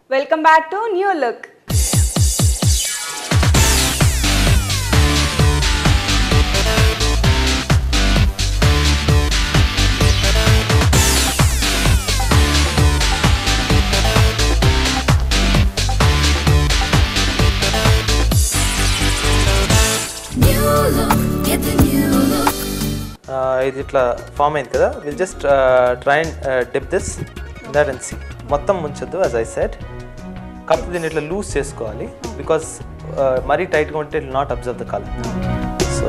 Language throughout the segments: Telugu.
Welcome back to New Look. ఇది ఇట్లా ఫామ్ అయింది కదా, will just try and dip this in that and see. మొత్తం ముంచొద్దు, యాజ్ ఐ సెడ్. కాకపోతే దీన్ని ఇట్లా లూజ్ చేసుకోవాలి, బికాస్ మరీ టైట్గా ఉంటే it will not observe the colour. So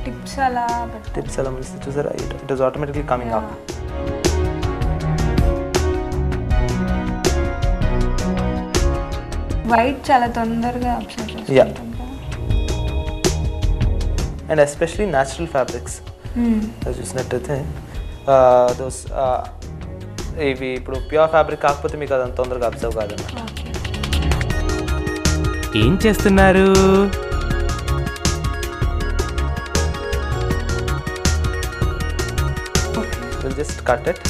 tips అలా ముంచితే చూసారా, it is automatically coming up. White చాలా తొందరగా అబ్జర్వ్ చేస్తుంది. అండ్ ఎస్పెషలీ న్యాచురల్ ఫ్యాబ్రిక్స్ చూసినట్టయితే దోస్ ఇవి ఇప్పుడు ప్యూర్ ఫ్యాబ్రిక్ కాకపోతే మీకు అదంత తొందరగా అబ్జర్వ్ కాదన్న. ఏం చేస్తున్నారు? Will just cut it.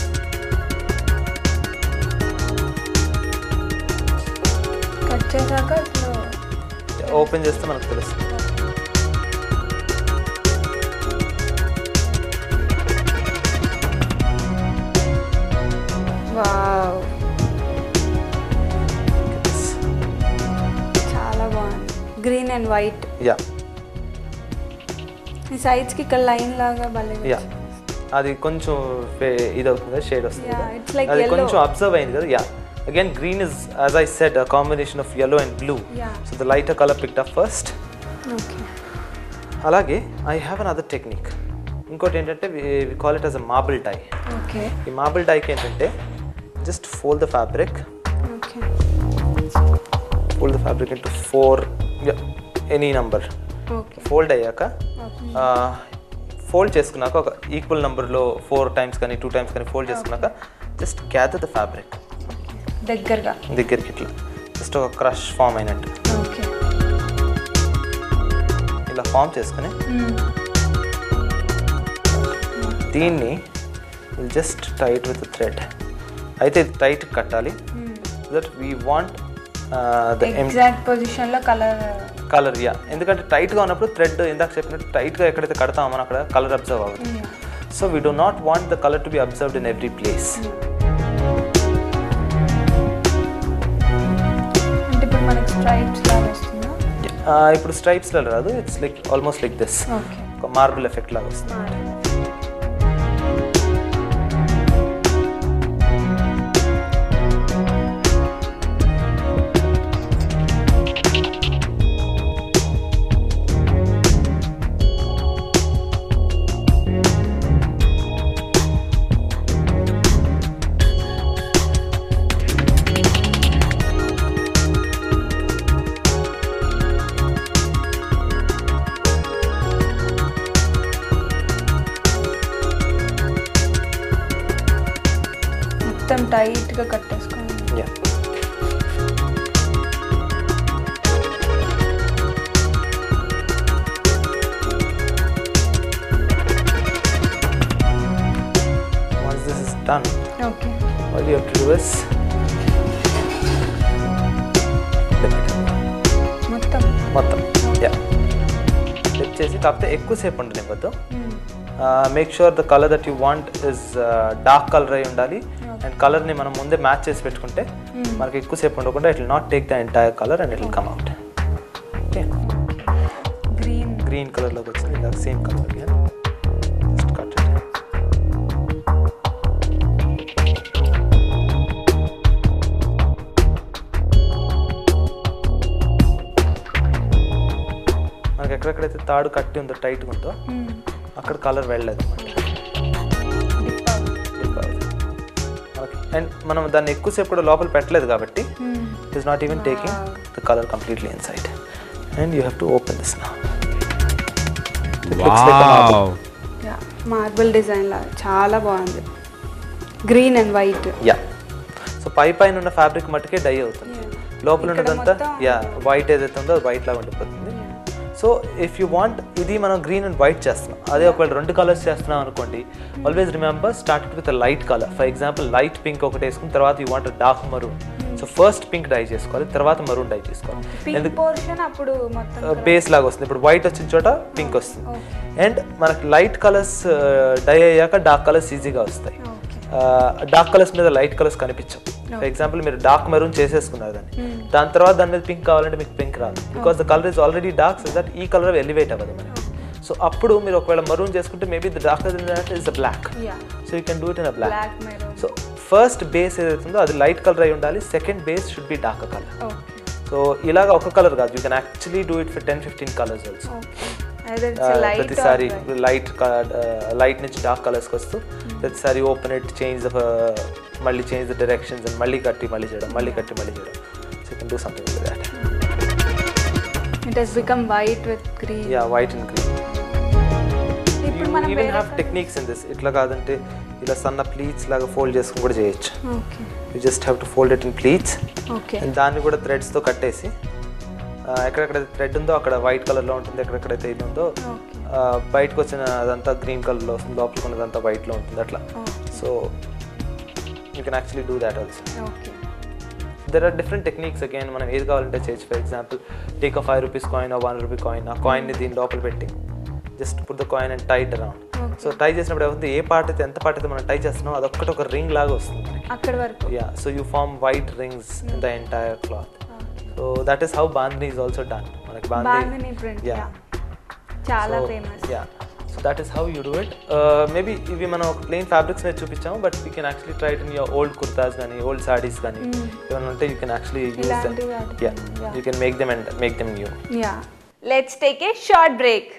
Cut చేశాక ఓపెన్ చేస్తే మనకు తెలుస్తుంది. వావ్, చాలా బాగుంది. Green and white. యా, ఈ సైడ్స్ కి ఇక్కడ లైన్ లాగా భలే. యా, అది కొంచెం ఇది అవుతుంది, షేడ్ వస్తుంది. ఇట్స్ లైక్ అది yellow. కొంచెం అబ్జర్వ్ అయింది కదా. Yeah, again green is, as I said, a combination of yellow and blue. Yeah. So the lighter color picked up first. Okay. అలాగే I have another technique. ఇంకోటి ఏంటంటే we call it as a marble dye. Okay. ఈ marble dye కి ఏంటంటే just fold the fabric. Okay. Fold the fabric into 4, yeah, any number. Okay. Fold అయ్యాక ఫోల్డ్ చేసుకున్నాక ఒక ఈక్వల్ నెంబర్లో 4 times కానీ 2 times కానీ ఫోల్డ్ చేసుకున్నాక జస్ట్ గ్యాదర్ ద ఫ్యాబ్రిక్ దగ్గరికి ఇట్లా జస్ట్ ఒక క్రష్ ఫామ్ అయినట్టు ఇలా ఫామ్ చేసుకుని దీన్ని జస్ట్ టైట్ విత్ థ్రెడ్. అయితే ఇది టైట్ కట్టాలి, that we want the exact పొజిషన్లో కలర్. యా, ఎందుకంటే టైట్గా ఉన్నప్పుడు థ్రెడ్ ఇందాక చెప్పినట్టు టైట్గా ఎక్కడైతే కడతామో మనం అక్కడ కలర్ అబ్జర్వ్ అవుతుంది. So we do not want the colour to be observed in every place. ఇప్పుడు స్ట్రైప్స్ లాగా రాదు, it's like almost like this, ఒక మార్బుల్ ఎఫెక్ట్ లాగా వస్తుంది. మొత్తం టైట్గా కట్టేసుకోండి. Once this is done, okay, all you have to do is మొత్తం డిప్ చేసి, కాకపోతే ఎక్కువసేపు ఉండనివ్వద్దు. Make sure the colour that you want is dark colour అయి ఉండాలి. అండ్ కలర్ని మనం ముందే మ్యాచ్ చేసి పెట్టుకుంటే మనకి ఎక్కువసేపు ఉండకుండా it will not take the entire colour and it will come out. Okay, green కలర్లోకి వచ్చింది, ఇలా same colour again. Just cut it. మనకి ఎక్కడెక్కడైతే తాడు కట్టి ఉందో టైట్గా ఉందో అక్కడ కలర్ వెళ్ళలేదు అన్నమాట. అండ్ మనం దాన్ని ఎక్కువసేపు కూడా లోపల పెట్టలేదు కాబట్టి it is not even taking the colour completely inside. And you have to open this now. Marble design లా చాలా బాగుంది, green and white. Yeah, so పైన ఉన్న ఫ్యాబ్రిక్ మట్టుకే డై అవుతుంది, లోపల ఉన్నదంతా యా వైట్ ఏదైతే ఉందో అది వైట్ లాగా ఉండిపోతుంది. సో ఇఫ్ యూ వాంట్ ఇది మనం గ్రీన్ అండ్ వైట్ చేస్తున్నాం, అదే ఒకవేళ 2 కలర్స్ చేస్తున్నాం అనుకోండి, always remember start with light colour. For example light pink ఒకటి వేసుకుని తర్వాత you want dark maroon, so first pink dye చేసుకోవాలి, తర్వాత మరూన్ డై చేసుకోవాలి. బేస్ లాగా వస్తుంది. ఇప్పుడు వైట్ వచ్చిన చోట పింక్ వస్తుంది. అండ్ మనకి లైట్ కలర్స్ డై అయ్యాక డార్క్ కలర్స్ ఈజీగా వస్తాయి. డార్క్ కలర్స్ మీద లైట్ కలర్స్ కనిపించవు. ఫర్ ఎగ్జాంపుల్ మీరు డార్క్ మెరూన్ చేసేసుకున్నారు దాని తర్వాత దాని మీద పింక్ కావాలంటే మీకు పింక్ రాదు, because the colour is already dark, so that ఈ కలర్ ఎలివేట్ అవ్వదు మనకి. సో అప్పుడు మీరు ఒకవేళ మరూన్ చేసుకుంటే maybe the dark is the black, so you can do it in a black. So first base ఏదైతుందో అది లైట్ కలర్ అయి ఉండాలి, second base should be dark colour. So ఇలాగా ఒక కలర్ కాదు, you can actually do it for 10-15 colours also. ప్రతిసారి లైట్ నుంచి డార్క్ కలర్స్కి వస్తూ ప్రతిసారి ఓపెన్ ఇట్, మళ్ళీ చేంజ్ ద డైరెక్షన్స్ అండ్ మళ్ళీ కట్టి మళ్ళీ చేయడం, మళ్ళీ కట్టి మళ్ళీ చేయడం. So you can do something like that. It has become white with green. Yeah, white and green. You even have techniques in this. ఇట్లా కాదంటే ఇలా సన్న ప్లీట్స్ లాగా ఫోల్డ్ చేసుకుని కూడా చేయొచ్చు. You just have to fold it in pleats. And దాన్ని కూడా థ్రెడ్స్తో కట్టేసి ఎక్కడెక్కడైతే థ్రెడ్ ఉందో అక్కడ వైట్ కలర్లో ఉంటుంది, ఎక్కడెక్కడైతే ఇది ఉందో బయటకు వచ్చిన అదంతా గ్రీన్ కలర్లో వస్తుంది, లోపలికి ఉన్నదంతా వైట్లో ఉంటుంది అట్లా. So you can actually do that also. There are different techniques. Again మనం ఏది కావాలంటే చేయొచ్చు. For example take a 5 rupees coin, 1 rupee coin, ఆ కాయిన్ని దీని లోపల పెట్టి just put the coin and tight around. So tie చేసినప్పుడు ఏమవుతుంది, ఏ పార్ట్ అయితే ఎంత పార్ట్ అయితే మనం టై చేస్తున్నాం అదొక్కటి ఒక రింగ్ లాగా వస్తుంది అక్కడ వరకు. Yeah, so you form white rings in the entire cloth. So that is how bandhani is also done. మనకి బాందిని ప్రింట్ చాలా famous. Yeah, so that is how you do it. Maybe ఇవి మనం ప్లెయిన్ ఫ్యాబ్రిక్స్ మీద చూపించాము, but you can actually try it in your old kurtas కానీ ఓల్డ్ సారీస్ కానీ ఏమైనా ఉంటే you can actually use them. Yeah, you can make them and make them new. Yeah, let's take a short break.